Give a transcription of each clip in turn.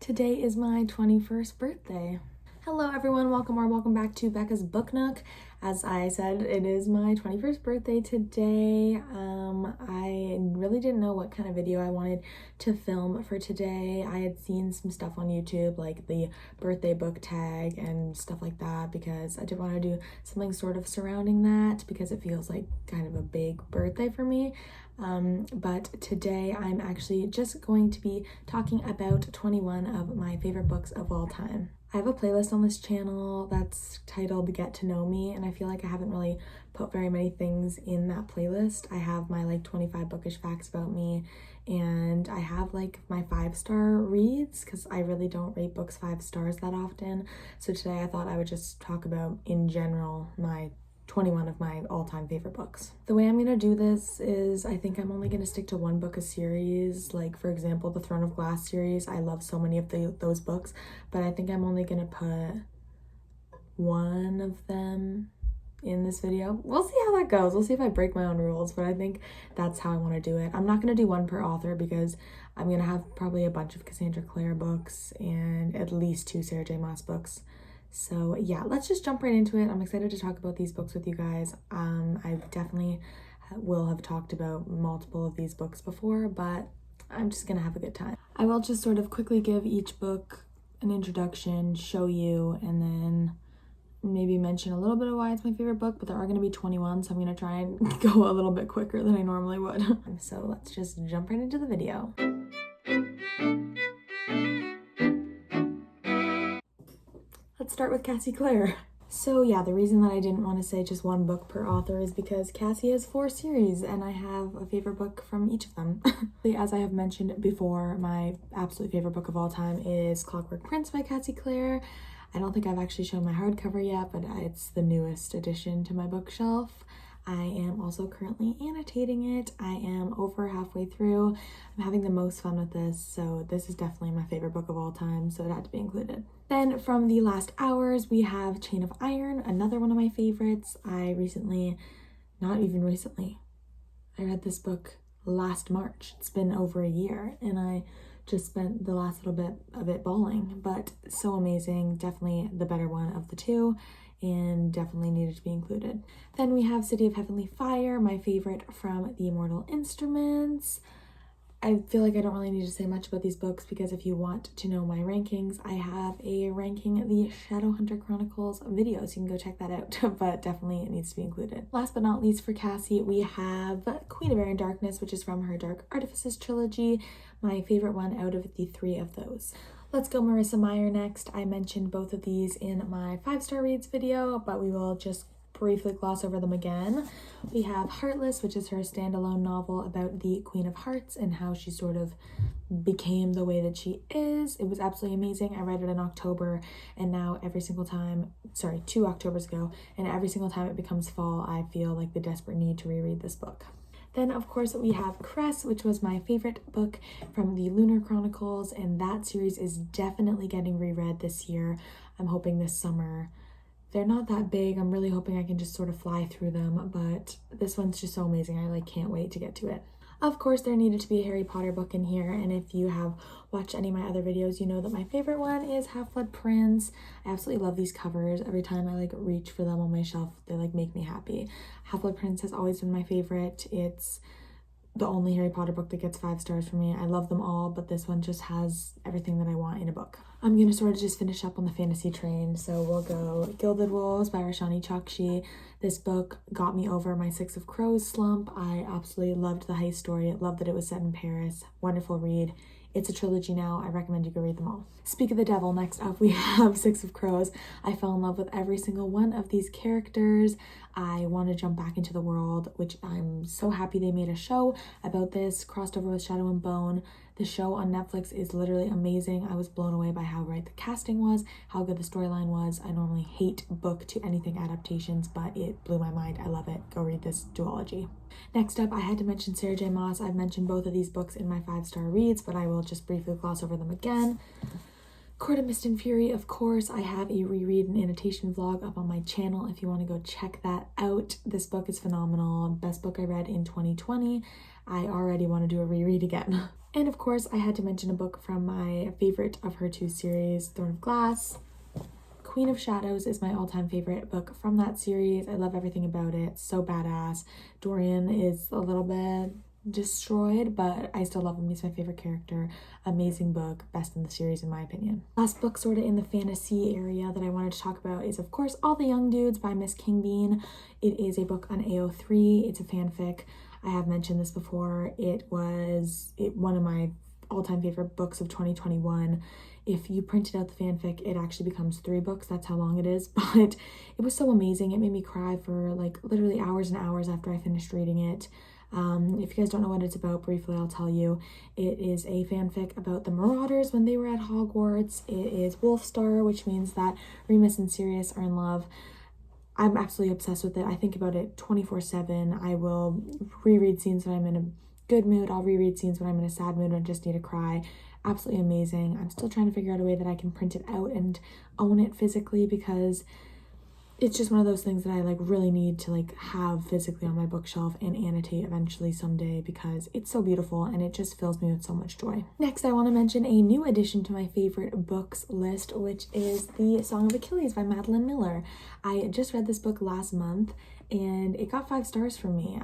Today is my 21st birthday. Hello everyone, welcome back to Becca's Book Nook. As I said, it is my 21st birthday today. I really didn't know what kind of video I wanted to film for today. I had seen some stuff on YouTube, like the birthday book tag and stuff like that, because I did want to do something sort of surrounding that because it feels like kind of a big birthday for me. But today I'm actually just going to be talking about 21 of my favorite books of all time. I have a playlist on this channel that's titled Get to Know Me, and I feel like I haven't really put very many things in that playlist. I have my 25 bookish facts about me, and I have my 5-star reads because I really don't rate books 5 stars that often. So today I thought I would just talk about in general my 21 of my all-time favorite books. The way I'm gonna do this is I think I'm only gonna stick to one book a series. Like, for example, the Throne of Glass series. I love so many of those books, but I think I'm only gonna put one of them in this video. We'll see how that goes. We'll see if I break my own rules, but I think that's how I want to do it. I'm not going to do one per author because I'm going to have probably a bunch of Cassandra Clare books and at least 2 Sarah J Maas books. So yeah, let's just jump right into it. I'm excited to talk about these books with you guys. I definitely will have talked about multiple of these books before, but I'm just gonna have a good time. I will just sort of quickly give each book an introduction, show you, and then maybe mention a little bit of why it's my favorite book, but there are going to be 21, so I'm going to try and go a little bit quicker than I normally would. So let's just jump right into the video. Let's start with Cassie Clare. So yeah, the reason that I didn't want to say just one book per author is because Cassie has 4 series and I have a favorite book from each of them. As I have mentioned before, my absolute favorite book of all time is Clockwork Prince by Cassie Clare. I don't think I've actually shown my hardcover yet, but it's the newest addition to my bookshelf. I am also currently annotating it. I am over halfway through. I'm having the most fun with this, so this is definitely my favorite book of all time, so it had to be included. Then from the last hours, we have Chain of Iron, another one of my favorites. I read this book last March. It's been over a year, and I just spent the last little bit of it bawling, but so amazing. Definitely the better one of the two and definitely needed to be included. Then we have City of Heavenly Fire, my favorite from the Immortal Instruments. I feel like I don't really need to say much about these books because if you want to know my rankings, I have a ranking the Shadowhunter Chronicles video, so you can go check that out, but definitely it needs to be included. Last but not least for Cassie, we have Queen of Air and Darkness, which is from her Dark Artifices trilogy, my favorite one out of the 3 of those. Let's go Marissa Meyer next. I mentioned both of these in my 5-star reads video, but we will just briefly gloss over them again. We have Heartless, which is her standalone novel about the Queen of Hearts and how she sort of became the way that she is. It was absolutely amazing. I read it in October, and now 2 Octobers ago, and every single time it becomes fall, I feel like the desperate need to reread this book. Then, of course, we have Cress, which was my favorite book from the Lunar Chronicles, and that series is definitely getting reread this year. I'm hoping this summer. They're not that big. I'm really hoping I can just sort of fly through them, but this one's just so amazing. I can't wait to get to it. Of course, there needed to be a Harry Potter book in here, and if you have watched any of my other videos, you know that my favorite one is Half-Blood Prince. I absolutely love these covers. Every time I reach for them on my shelf, they make me happy. Half-Blood Prince has always been my favorite. It's the only Harry Potter book that gets 5 stars for me. I love them all, but this one just has everything that I want in a book. I'm gonna sort of just finish up on the fantasy train, so we'll go Gilded Wolves by Roshani Chokshi. This book got me over my 6 of Crows slump. I absolutely loved the heist story. Loved that it was set in Paris. Wonderful read. It's a trilogy now. I recommend you go read them all. Speak of the Devil, next up we have 6 of Crows. I fell in love with every single one of these characters. I want to jump back into the world, which I'm so happy they made a show about this, crossed over with Shadow and Bone. The show on Netflix is literally amazing. I was blown away by how right the casting was, how good the storyline was. I normally hate book to anything adaptations, but it blew my mind. I love it. Go read this duology. Next up, I had to mention Sarah J Maas. I've mentioned both of these books in my 5-star reads, but I will just briefly gloss over them again. Court of Mist and Fury, of course. I have a reread and annotation vlog up on my channel if you want to go check that out. This book is phenomenal. Best book I read in 2020. I already want to do a reread again. And of course, I had to mention a book from my favorite of her 2 series, Thorne of Glass. Queen of Shadows is my all-time favorite book from that series. I love everything about it. So badass. Dorian is a little bit destroyed, but I still love him. He's my favorite character. Amazing book, best in the series in my opinion. Last book sort of in the fantasy area that I wanted to talk about is of course All the Young Dudes by Miss Kingbean. It is a book on AO3. It's a fanfic. I have mentioned this before. It was one of my all-time favorite books of 2021. If you printed out the fanfic, it actually becomes 3 books. That's how long it is. But it was so amazing. It made me cry for like literally hours and hours after I finished reading it. If you guys don't know what it's about, briefly I'll tell you. It is a fanfic about the Marauders when they were at Hogwarts. It is Wolfstar, which means that Remus and Sirius are in love. I'm absolutely obsessed with it. I think about it 24/7. I will reread scenes when I'm in a good mood. I'll reread scenes when I'm in a sad mood and just need to cry. Absolutely amazing. I'm still trying to figure out a way that I can print it out and own it physically because it's just one of those things that I like really need to like have physically on my bookshelf and annotate eventually someday because it's so beautiful and it just fills me with so much joy. Next, I want to mention a new addition to my favorite books list, which is The Song of Achilles by Madeline Miller. I just read this book last month and it got 5 stars from me.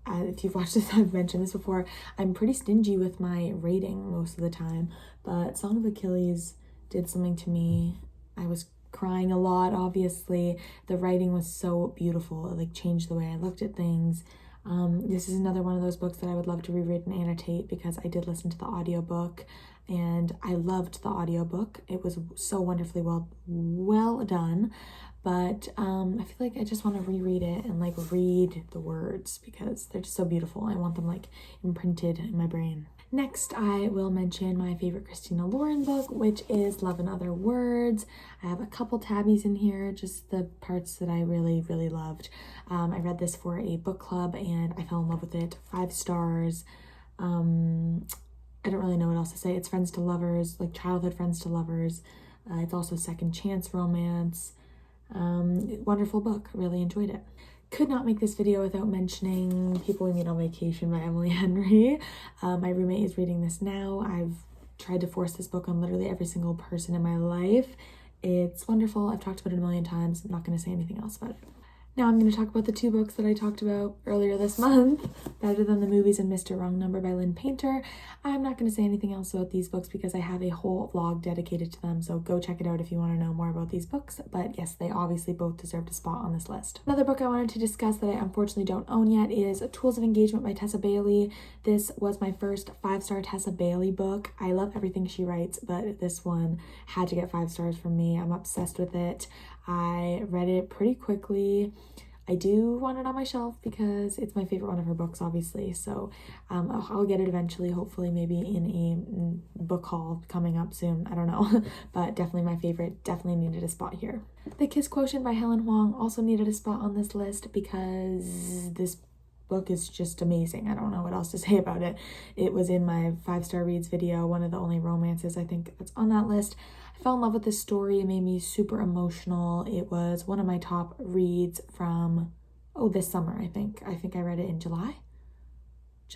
If you've watched this, I've mentioned this before, I'm pretty stingy with my rating most of the time, but Song of Achilles did something to me. I was crying a lot, obviously. The writing was so beautiful. It like changed the way I looked at things. This is another one of those books that I would love to reread and annotate because I did listen to the audiobook and I loved the audiobook. It was so wonderfully well done. But I feel like I just want to reread it and like read the words because they're just so beautiful. I want them like imprinted in my brain. Next, I will mention my favorite Christina Lauren book, which is Love and Other Words. I have a couple tabbies in here, just the parts that I really, really loved. I read this for a book club and I fell in love with it. 5 stars. I don't really know what else to say. It's friends to lovers, like childhood friends to lovers. It's also second chance romance. Wonderful book. Really enjoyed it. Could not make this video without mentioning People We Meet on Vacation by Emily Henry. My roommate is reading this now. I've tried to force this book on literally every single person in my life. It's wonderful. I've talked about it a million times. I'm not going to say anything else about it. Now I'm going to talk about the 2 books that I talked about earlier this month, Better Than the Movies and Mr. Wrong Number by Lynn Painter. I'm not going to say anything else about these books because I have a whole vlog dedicated to them, so go check it out if you want to know more about these books. But yes, they obviously both deserved a spot on this list. Another book I wanted to discuss that I unfortunately don't own yet is Tools of Engagement by Tessa Bailey. This was my first 5-star Tessa Bailey book. I love everything she writes, but this one had to get 5 stars from me. I'm obsessed with it. I read it pretty quickly. I do want it on my shelf because it's my favorite one of her books, obviously. So I'll get it eventually, hopefully maybe in a book haul coming up soon. I don't know, but definitely my favorite. Definitely needed a spot here. The Kiss Quotient by Helen Huang also needed a spot on this list because this book is just amazing. I don't know what else to say about it. It was in my 5-star reads video, one of the only romances I think that's on that list. I fell in love with this story. It made me super emotional. It was one of my top reads from, this summer, I think. I think I read it in July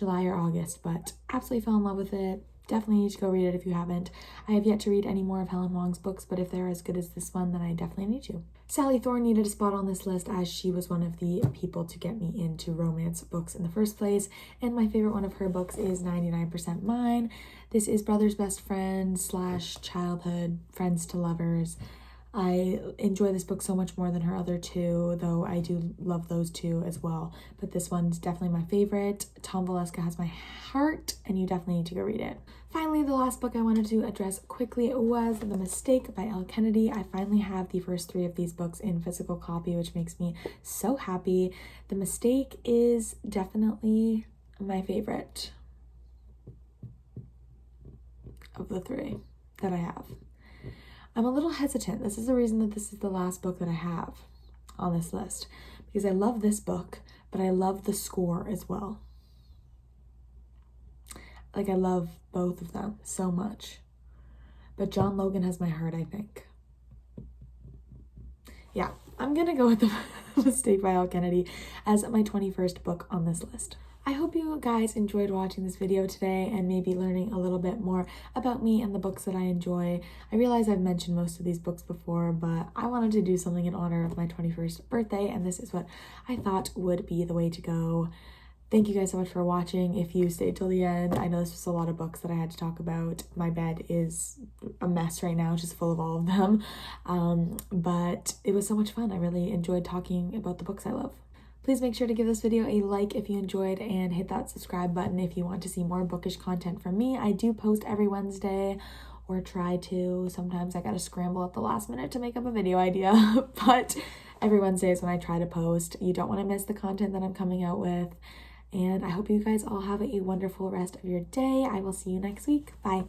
or August, but absolutely fell in love with it. Definitely need to go read it if you haven't. I have yet to read any more of Helen Huang's books, but if they're as good as this one, then I definitely need to. Sally Thorne needed a spot on this list as she was one of the people to get me into romance books in the first place, and my favorite one of her books is 99% Mine. This is brother's best friend / childhood friends to lovers. I enjoy this book so much more than her other 2, though I do love those 2 as well. But this one's definitely my favorite. Tom Valeska has my heart, and you definitely need to go read it. Finally, the last book I wanted to address quickly was The Mistake by Elle Kennedy. I finally have the first 3 of these books in physical copy, which makes me so happy. The Mistake is definitely my favorite of the 3 that I have. I'm a little hesitant. This is the reason that this is the last book that I have on this list, because I love this book, but I love the score as well. Like, I love both of them so much. but John Logan has my heart, I think. Yeah, I'm gonna go with The Mistake by Al Kennedy as my 21st book on this list. I hope you guys enjoyed watching this video today and maybe learning a little bit more about me and the books that I enjoy. I realize I've mentioned most of these books before, but I wanted to do something in honor of my 21st birthday, and this is what I thought would be the way to go. Thank you guys so much for watching. If you stayed till the end, I know this was a lot of books that I had to talk about. My bed is a mess right now, just full of all of them. But it was so much fun. I really enjoyed talking about the books I love. Please make sure to give this video a like if you enjoyed and hit that subscribe button if you want to see more bookish content from me. I do post every Wednesday, or try to. Sometimes I gotta scramble at the last minute to make up a video idea, but every Wednesday is when I try to post. You don't want to miss the content that I'm coming out with. And I hope you guys all have a wonderful rest of your day. I will see you next week. Bye.